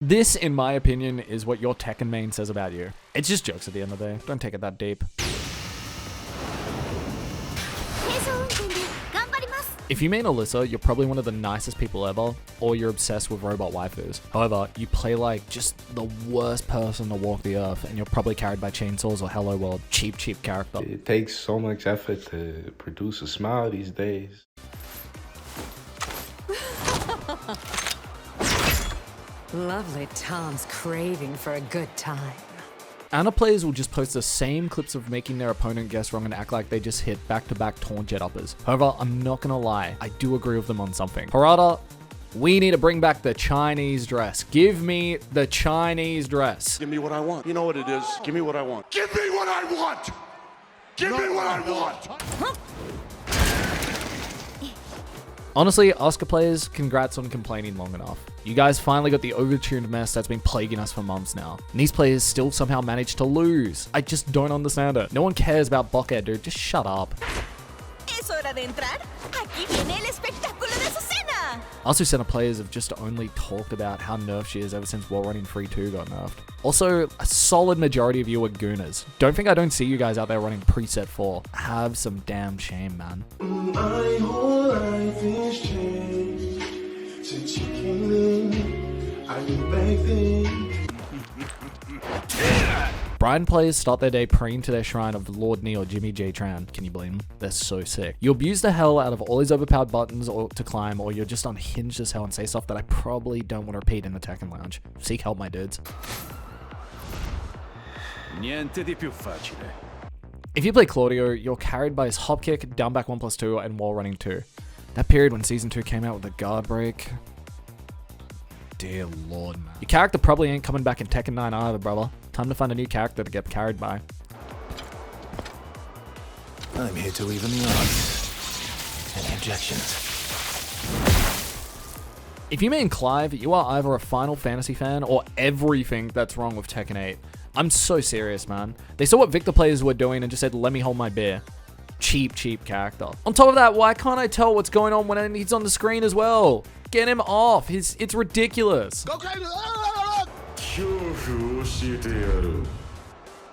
This, in my opinion, is what your Tekken main says about you. It's just jokes at the end of the day. Don't take it that deep. If you mean Alisa, you're probably one of the nicest people ever, or you're obsessed with robot waifus. However, you play like just the worst person to walk the earth, and you're probably carried by chainsaws or Hello World. Cheap character. It takes so much effort to produce a smile these days. Lovely Tom's craving for a good time. Anna players will just post the same clips of making their opponent guess wrong and act like they just hit back-to-back taunt jet uppers. However, I'm not gonna lie, I do agree with them on something. Harada, we need to bring back the Chinese dress. Give me the Chinese dress. Give me what I want. You know what it is. Give me what I want. Give me what I want! Give me what I want! Honestly, Asuka players, congrats on complaining long enough. You guys finally got the overtuned mess that's been plaguing us for months now. And these players still somehow managed to lose. I just don't understand it. No one cares about Bucket, dude. Just shut up. Es hora de entrar. Aquí viene el espectáculo de Azucena. Azucena players have just only talked about how nerfed she is ever since Wall Running 3-2 got nerfed. Also, a solid majority of you are Gooners. Don't think I don't see you guys out there running preset 4. Have some damn shame, man. My whole life is changed since you came in. I look back then. Bryan players start their day praying to their shrine of Lord Knee or Jimmy J Tran. Can you blame them? They're so sick. You abuse the hell out of all these overpowered buttons or to climb, or you're just unhinged as hell and say stuff that I probably don't want to repeat in the Tekken Lounge. Seek help, my dudes. Niente di più facile. If you play Claudio, you're carried by his hop kick, down back 1+2, and wall running 2. That period when Season 2 came out with the guard break. Dear Lord, man. Your character probably ain't coming back in Tekken 9 either, brother. Time to find a new character to get carried by. I'm here to even the odds. Any objections? If you mean Clive, you are either a Final Fantasy fan or everything that's wrong with Tekken 8. I'm so serious, man. They saw what Victor players were doing and just said, let me hold my beer. Cheap character. On top of that, why can't I tell what's going on when he's on the screen as well? Get him off. It's ridiculous.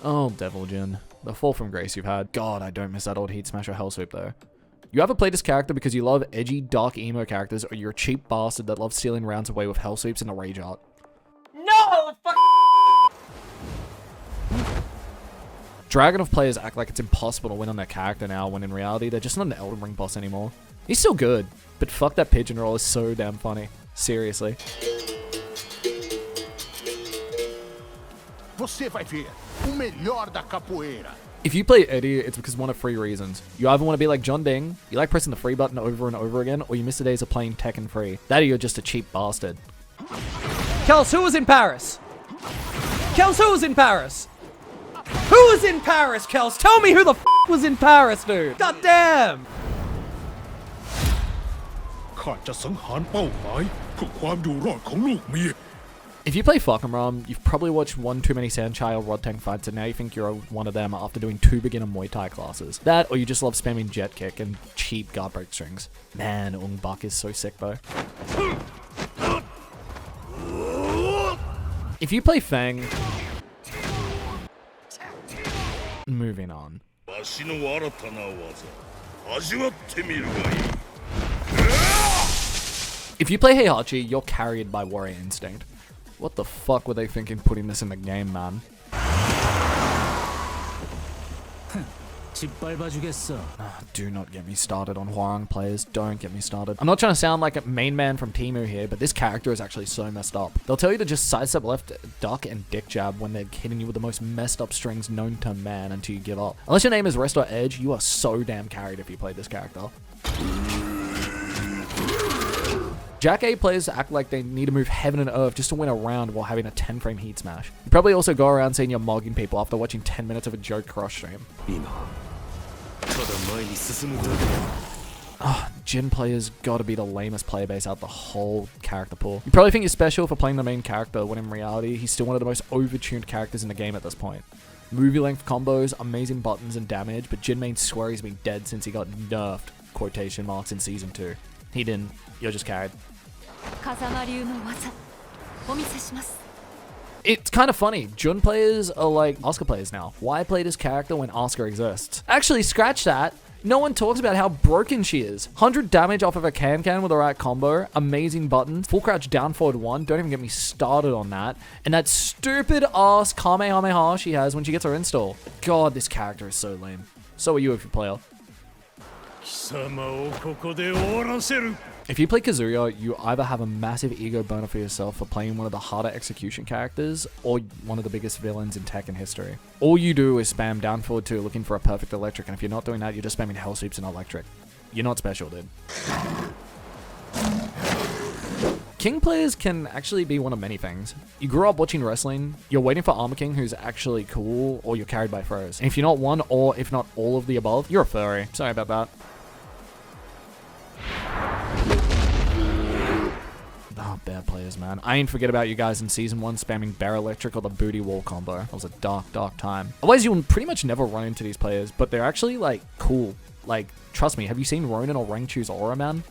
Oh, Devil Jin. The fall from grace you've had. God, I don't miss that old Heat Smasher Hell Sweep though. You either play this character because you love edgy, dark emo characters, or you're a cheap bastard that loves stealing rounds away with Hell Sweeps and a Rage Art. No! Fuck. Dragunov players act like it's impossible to win on their character now, when in reality, they're just not an Elden Ring boss anymore. He's still good, but fuck that pigeon roll is so damn funny. Seriously. Você vai ver o melhor da capoeira. If you play Eddy, it's because one of 3 reasons. You either want to be like John Ding, you like pressing the free button over and over again, or you miss the days of playing Tekken free. That or you're just a cheap bastard. Kels, who was in Paris? Kels, who was in Paris? Who was in Paris, Kels? Tell me who the f was in Paris, dude. God damn. ข้าจะสังหารเป้าหมายเพื่อความอยู่รอดของลูกเมีย If you play Fahkumram, you've probably watched one too many Sanchai or Rod Tank fights and now you think you're one of them after doing 2 beginner Muay Thai classes. That, or you just love spamming jet kick and cheap guard break strings. Man, Ung Bak is so sick though. If you play Feng... Moving on. If you play Heihachi, you're carried by Warrior Instinct. What the fuck were they thinking putting this in the game, man? Do not get me started on Hwoarang players. Don't get me started. I'm not trying to sound like a main man from Temu here, but this character is actually so messed up. They'll tell you to just sidestep left, duck, and dick jab when they're hitting you with the most messed up strings known to man until you give up. Unless your name is Rest or Edge, you are so damn carried if you play this character. Jack A players act like they need to move heaven and earth just to win a round while having a 10-frame heat smash. You probably also go around saying you're mogging people after watching 10 minutes of a joke cross stream. Jin players gotta be the lamest player base out the whole character pool. You probably think you're special for playing the main character, when in reality, he's still one of the most overtuned characters in the game at this point. Movie length combos, amazing buttons and damage, but Jin main swear he's been dead since he got nerfed, quotation marks, in Season 2. He didn't. You're just carried. It's kind of funny. Jun players are like Asuka players now. Why play this character when Asuka exists? Actually, scratch that. No one talks about how broken she is. 100 damage off of a can with the right combo. Amazing buttons. Full crouch down forward 1. Don't even get me started on that. And that stupid ass Kamehameha she has when she gets her install. God, this character is so lame. So are you if you play her. If you play Kazuya, you either have a massive ego boner for yourself for playing one of the harder execution characters or one of the biggest villains in Tekken history. All you do is spam down forward 2 looking for a perfect electric, and if you're not doing that, you're just spamming hell sweeps and electric. You're not special, dude. King players can actually be one of many things. You grew up watching wrestling, you're waiting for Armor King who's actually cool, or you're carried by throws. And if you're not one or if not all of the above, you're a furry. Sorry about that. Oh, bad players, man. I ain't forget about you guys in Season 1 spamming Bear Electric or the Booty Wall combo. That was a dark, dark time. Otherwise, you'll pretty much never run into these players, but they're actually, like, cool. Like, trust me, have you seen Ronin or Rang choose Aura, man?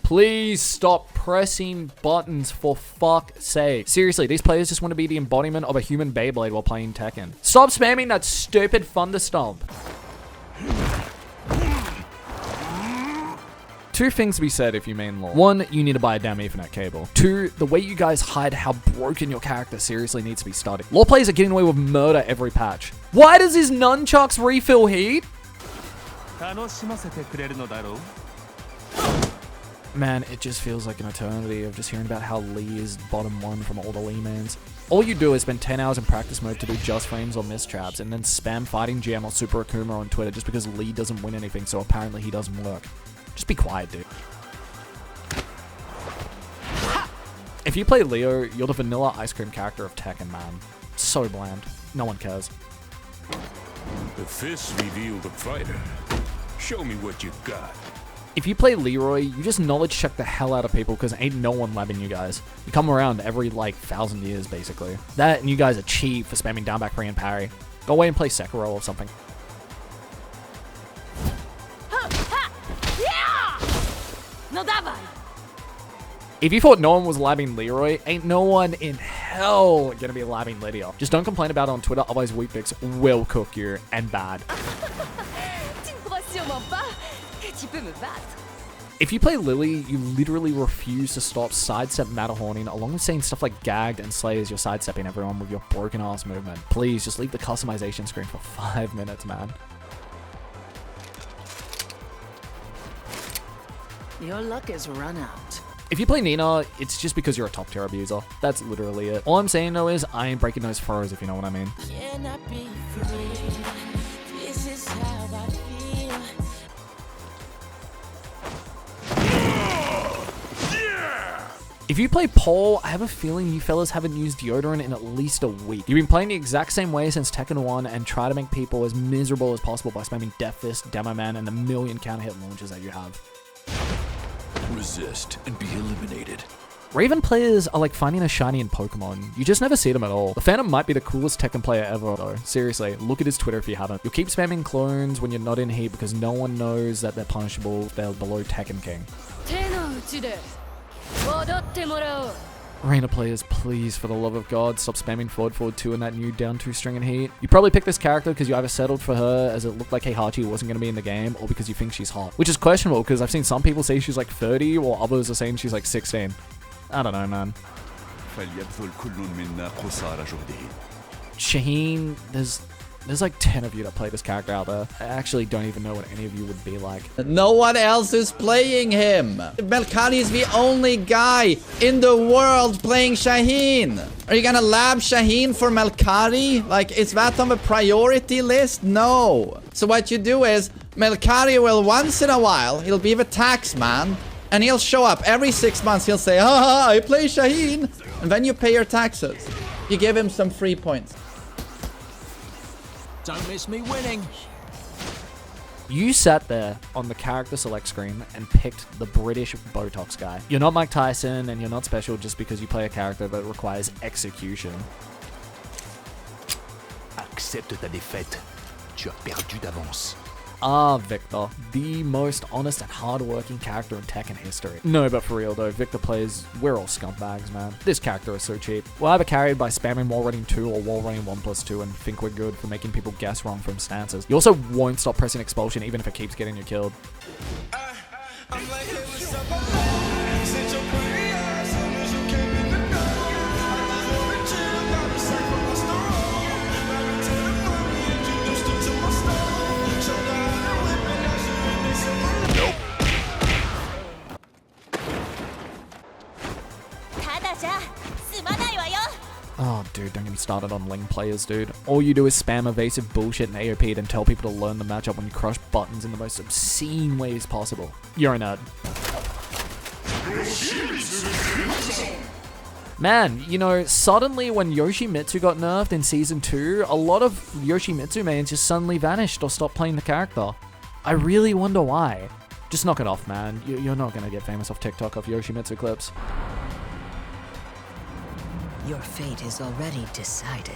Please stop pressing buttons, for fuck's sake. Seriously, these players just want to be the embodiment of a human Beyblade while playing Tekken. Stop spamming that stupid Thunder Stomp. Two things to be said if you main lore. 1, you need to buy a damn Ethernet cable. 2, the way you guys hide how broken your character seriously needs to be studied. Lore players are getting away with murder every patch. Why does his nunchucks refill heat? Man, it just feels like an eternity of just hearing about how Lee is bottom 1 from all the Lee mans. All you do is spend 10 hours in practice mode to do just frames or miss traps, and then spam fighting GM or Super Akuma on Twitter just because Lee doesn't win anything, so apparently he doesn't work. Just be quiet, dude. If you play Leo, you're the vanilla ice cream character of Tekken, man. So bland. No one cares. The fists reveal the fighter. Show me what you got. If you play Leroy, you just knowledge check the hell out of people because ain't no one labbing you guys. You come around every, like, 1,000 years, basically. That and you guys are cheap for spamming down back free and parry. Go away and play Sekiro or something. If you thought no one was labbing Leroy, ain't no one in hell gonna be labbing Lydia. Just don't complain about it on Twitter, otherwise Weepix will cook you, and bad. If you play Lili, you literally refuse to stop sidestep Matterhorning, along with saying stuff like gagged and slay as you're sidestepping everyone with your broken ass movement. Please, just leave the customization screen for 5 minutes, man. Your luck is run out. If you play Nina, it's just because you're a top tier abuser. That's literally it. All I'm saying though is I ain't breaking those furrows, if you know what I mean. This is how I feel. If you play Paul, I have a feeling you fellas haven't used deodorant in at least a week. You've been playing the exact same way since Tekken 1 and try to make people as miserable as possible by spamming Death Fist, Demo Man, and the million counter hit launches that you have. Resist and be eliminated. Raven players are like finding a shiny in Pokemon. You just never see them at all. The Phantom might be the coolest Tekken player ever though. Seriously, look at his Twitter if you haven't. You'll keep spamming clones when you're not in heat because no one knows that they're punishable if they're below Tekken King. Reina players, please, for the love of God, stop spamming forward 2 in that new down 2 string in heat. You probably picked this character because you either settled for her as it looked like Heihachi wasn't going to be in the game, or because you think she's hot. Which is questionable because I've seen some people say she's like 30, while others are saying she's like 16. I don't know, man. Shaheen, there's like 10 of you that play this character out there. I actually don't even know what any of you would be like. No one else is playing him. Melkari is the only guy in the world playing Shaheen. Are you gonna lab Shaheen for Melkari? Like, is that on the priority list? No. So what you do is, Melkari will once in a while, he'll be the tax man, and he'll show up every 6 months. He'll say, haha, I play Shaheen. And then you pay your taxes. You give him some free points. Don't miss me winning. You sat there on the character select screen and picked the British Botox guy. You're not Mike Tyson and you're not special just because you play a character that requires execution. Accepte ta défaite. Tu as perdu d'avance. are Victor, the most honest and hardworking character in Tekken history. No, but for real though, Victor plays, we're all scumbags, man. This character is so cheap. We're either carried by spamming wall running 2 or wall running 1+2 and think we're good for making people guess wrong from stances. You also won't stop pressing expulsion even if it keeps getting you killed. Oh, dude, don't get me started on Ling players, dude. All you do is spam evasive bullshit and AOP, then tell people to learn the matchup when you crush buttons in the most obscene ways possible. You're a nerd. Man, you know, suddenly when Yoshimitsu got nerfed in Season 2, a lot of Yoshimitsu mains just suddenly vanished or stopped playing the character. I really wonder why. Just knock it off, man. You're not gonna get famous off TikTok off Yoshimitsu clips. Your fate is already decided.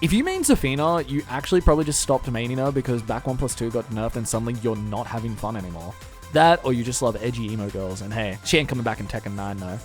If you main Zafina, you actually probably just stopped maining her because back 1+2 got nerfed and suddenly you're not having fun anymore. That, or you just love edgy emo girls, and hey, she ain't coming back in Tekken 9 though.